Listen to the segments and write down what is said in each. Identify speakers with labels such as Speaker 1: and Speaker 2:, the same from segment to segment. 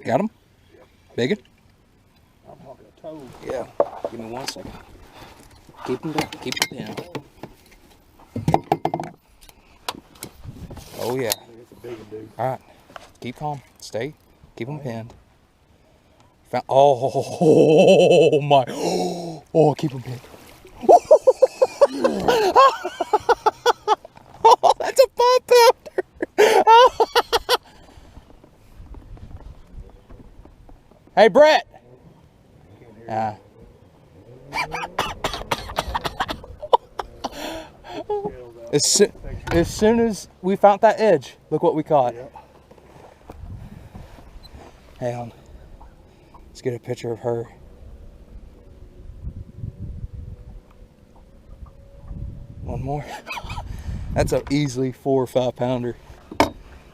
Speaker 1: Got him? Big one?
Speaker 2: I'm talking a toad.
Speaker 1: Yeah. Give me 1 second. Keep him pinned. Oh yeah.
Speaker 2: It's a big one, dude.
Speaker 1: All right. Keep calm. Stay. Keep him pinned. Oh my. Oh, keep him pinned. Oh, that's a 5-pounder. Hey, Brett. As soon as we found that edge, look what we caught.
Speaker 2: Yep.
Speaker 1: Hang on. Let's get a picture of her. One more. That's a easily 4 or 5 pounder.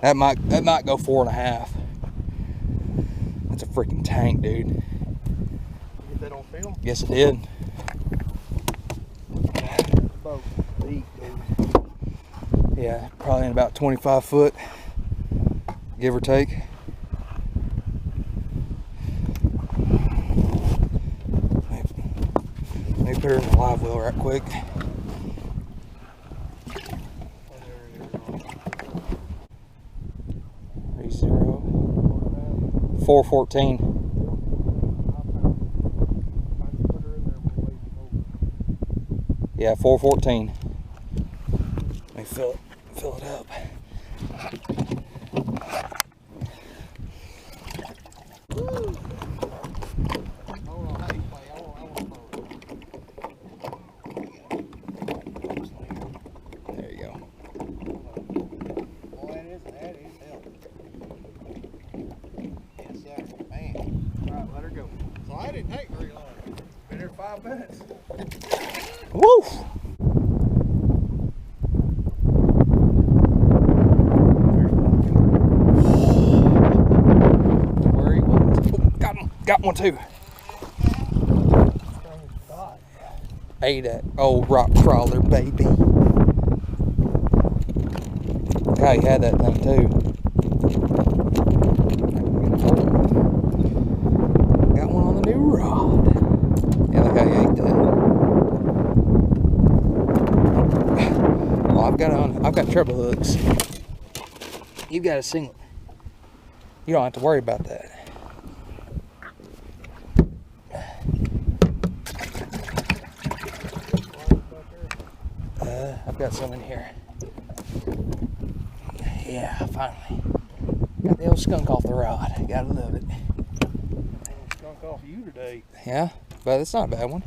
Speaker 1: That might go 4.5. That's a freaking tank, dude.
Speaker 2: You get that on film?
Speaker 1: Yes, it did.
Speaker 2: Boat. Deep, dude.
Speaker 1: Yeah, probably in about 25 foot, give or take. Let me put her in the live well right quick. 414. Yeah, 414. Let me fill it up. There you go.
Speaker 2: Boy, that is hell. Yes, sir. Man. All right, let her go. So I didn't take very long. Been here 5 minutes.
Speaker 1: Woo! Where he was? Oh, got one too. Ate that old rock crawler, baby. God, he had that thing too. Got one on the new rod. Yeah, look how he ate that. Well, I've got treble hooks. You've got a singlet. You don't have to worry about that. I've got some in here. Yeah, finally. Got the old skunk off the rod. Gotta love it.
Speaker 2: Skunk off you today.
Speaker 1: Yeah, but it's not a bad one.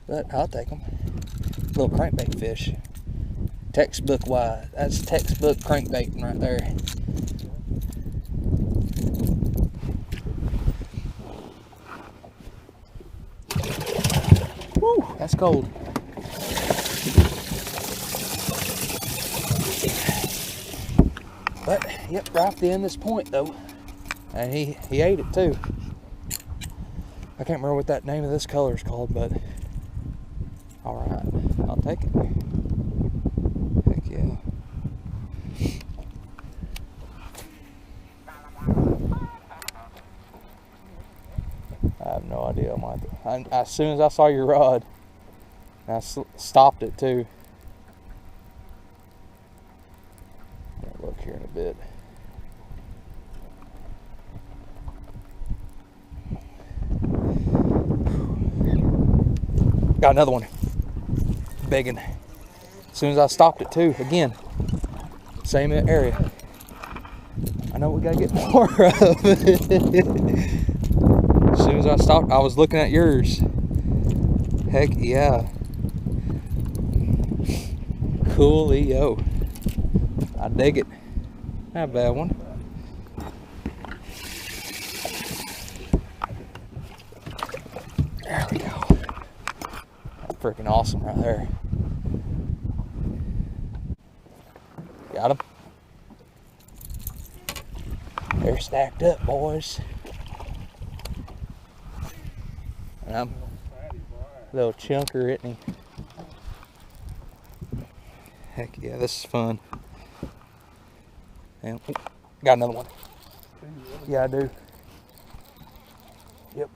Speaker 1: But I'll take them. Little crankbait fish. Textbook wise. That's textbook crankbait right there. Woo, that's cold. But, yep, right off the end of this point though. And he ate it too. I can't remember what that name of this color is called, but alright, I'll take it. Heck yeah. I have no idea. As soon as I saw your rod, I stopped it too. I'll look here in a bit. Got another one. Big one. As soon as I stopped it too, again, same area. I know we gotta get more of it. As soon as I stopped, I was looking at yours. Heck yeah. Coolio. I dig it. Not a bad one. There we go. That's freaking awesome right there. Got them. They're stacked up, boys. And I'm a little chunker, isn't he? Heck yeah, this is fun. And got another one. Yeah, I do. Yep.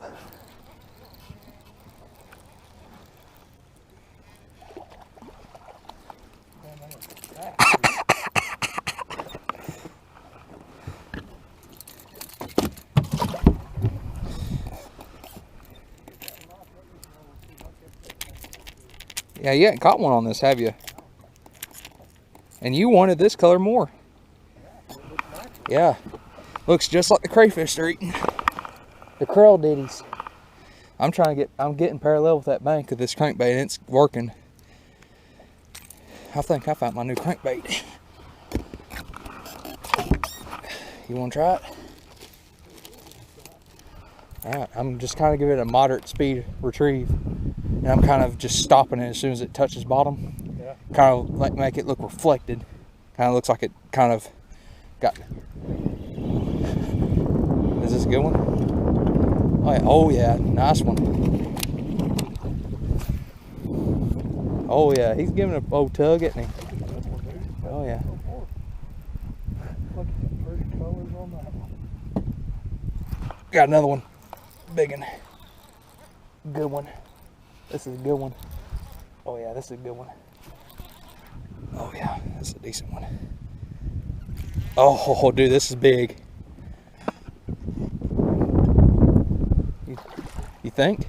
Speaker 1: Yeah, you haven't caught one on this, have you? And you wanted this color more. Yeah. Looks just like the crayfish they're eating. The curl ditties. I'm getting parallel with that bank of this crankbait and it's working. I think I found my new crankbait. You want to try it? Alright, I'm just kind of giving it a moderate speed retrieve. And I'm kind of just stopping it as soon as it touches bottom.
Speaker 2: Yeah.
Speaker 1: Kind of like make it look reflected. Kind of looks like it kind of got... Is this a good one? Oh yeah, nice one. Oh yeah, he's giving a old tug, isn't he? Oh yeah.
Speaker 2: Look at the pretty colors on that one.
Speaker 1: Got another one. Big one. Good one. This is a good one. Oh yeah, this is a good one. Oh yeah, that's a decent one. Oh dude, this is big. You think?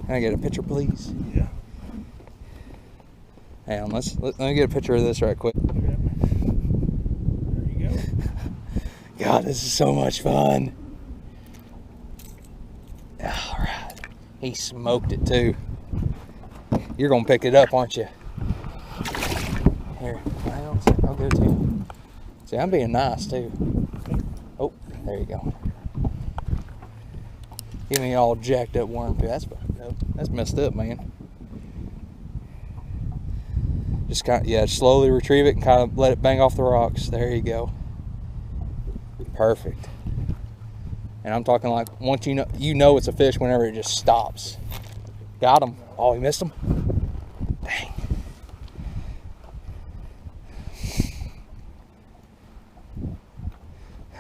Speaker 1: Can I get a picture, please?
Speaker 2: Yeah.
Speaker 1: Hang on, let me get a picture of this right quick.
Speaker 2: There you go.
Speaker 1: God, this is so much fun. All right, he smoked it too. You're gonna pick it up, aren't you? Here, hang on, I'll go to you. See, I'm being nice too. Oh, there you go. Give me all jacked up worm poo. That's messed up, man. Just kind of, yeah, slowly retrieve it and kind of let it bang off the rocks. There you go. Perfect. And I'm talking like once you know it's a fish whenever it just stops. Got him. Oh, he missed him. Dang.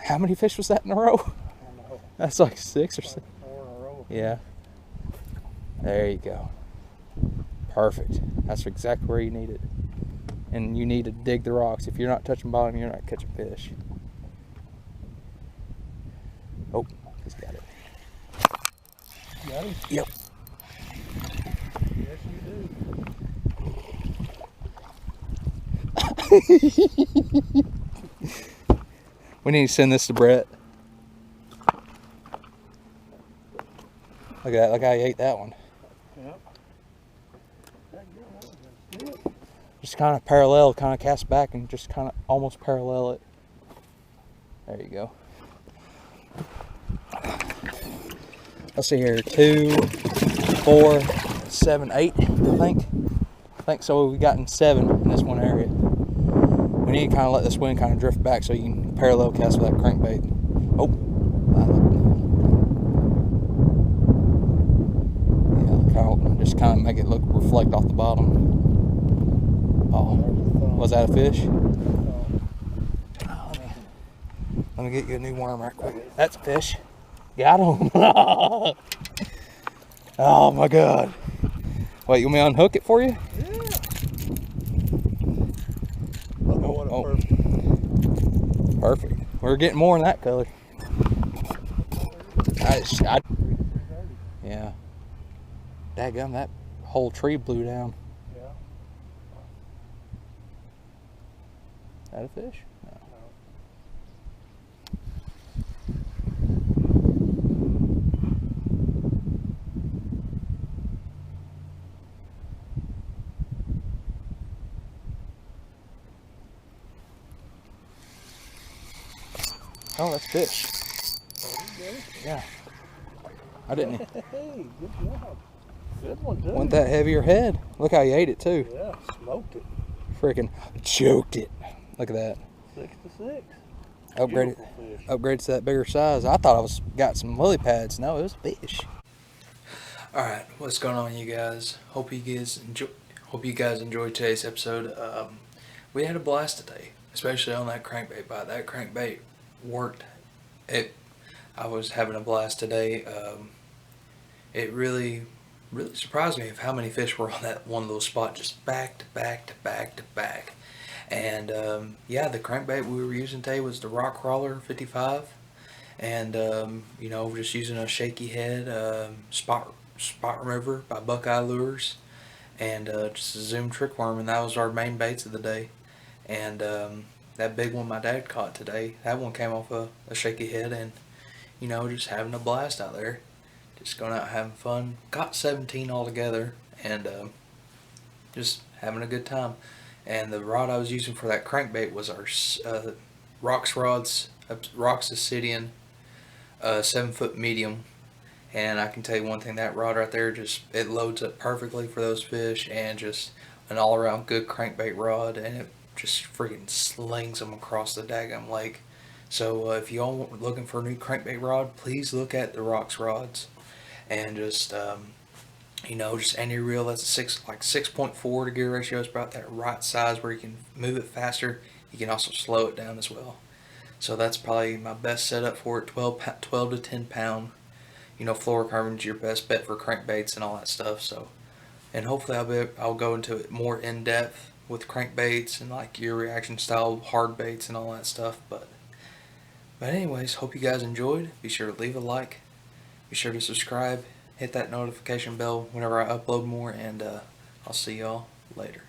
Speaker 1: How many fish was that in a row?
Speaker 2: I don't know.
Speaker 1: That's like 6 or 7.
Speaker 2: 4 in a row.
Speaker 1: Yeah. There you go. Perfect. That's exactly where you need it. And you need to dig the rocks. If you're not touching bottom, you're not catching fish. Oh, he's got it.
Speaker 2: Got him?
Speaker 1: Yep.
Speaker 2: Yes, you do.
Speaker 1: We need to send this to Brett. Look at that. Look how he ate that one.
Speaker 2: Yep.
Speaker 1: Just kind of parallel, kind of cast back and just kind of almost parallel it. There you go. Let's see here. 2, 4, 7, 8, I think. I think so. We've gotten 7 in this one area. We need to kind of let this wind kind of drift back so you can parallel cast with that crankbait. Oh. Yeah, just kind of make it reflect off the bottom. Oh, was that a fish? Oh, let me get you a new worm right quick. That's a fish. Got him. Oh my God. Wait, you want me to unhook it for you?
Speaker 2: Yeah. Oh.
Speaker 1: Perfect. We're getting more in that color. Yeah. Dadgum, that whole tree blew down.
Speaker 2: Yeah.
Speaker 1: Is that a fish? No. Oh, that's fish. Yeah. I didn't.
Speaker 2: Hey, good job. Good one, too.
Speaker 1: Want that heavier head? Look how he ate it too.
Speaker 2: Yeah, smoked it.
Speaker 1: Freaking choked it. Look at that.
Speaker 2: 6 to 6.
Speaker 1: Upgraded to that bigger size. I thought got some lily pads. No, it was a fish. Alright, what's going on, you guys? Hope you guys enjoyed today's episode. We had a blast today, especially on that crankbait bite. That crankbait worked. I was having a blast today. It really surprised me of how many fish were on that one little spot, just back to back to back to back. And yeah, the crankbait we were using today was the Rock Crawler 55, and we're just using a shaky head spot remover by Buckeye Lures, and just a Zoom trick worm, and that was our main baits of the day. And that big one my dad caught today, that one came off a shaky head, and just having a blast out there, just going out having fun. Got 17 altogether, and just having a good time. And the rod I was using for that crankbait was our RODZ Obsidian 7-foot medium. And I can tell you one thing, that rod right there, it loads up perfectly for those fish, and just an all-around good crankbait rod, and it just freaking slings them across the daggum lake. So if y'all are looking for a new crankbait rod, please look at the RODZ, and just just any reel that's 6.4 to gear ratio is about that right size where you can move it faster. You can also slow it down as well. So that's probably my best setup for it. 12 to 10 pound. Fluorocarbon's your best bet for crankbaits and all that stuff. So, and hopefully I'll go into it more in depth with crankbaits and like your reaction style hard baits and all that stuff. But anyways, hope you guys enjoyed. Be sure to leave a like. Be sure to subscribe. Hit that notification bell whenever I upload more, and I'll see y'all later.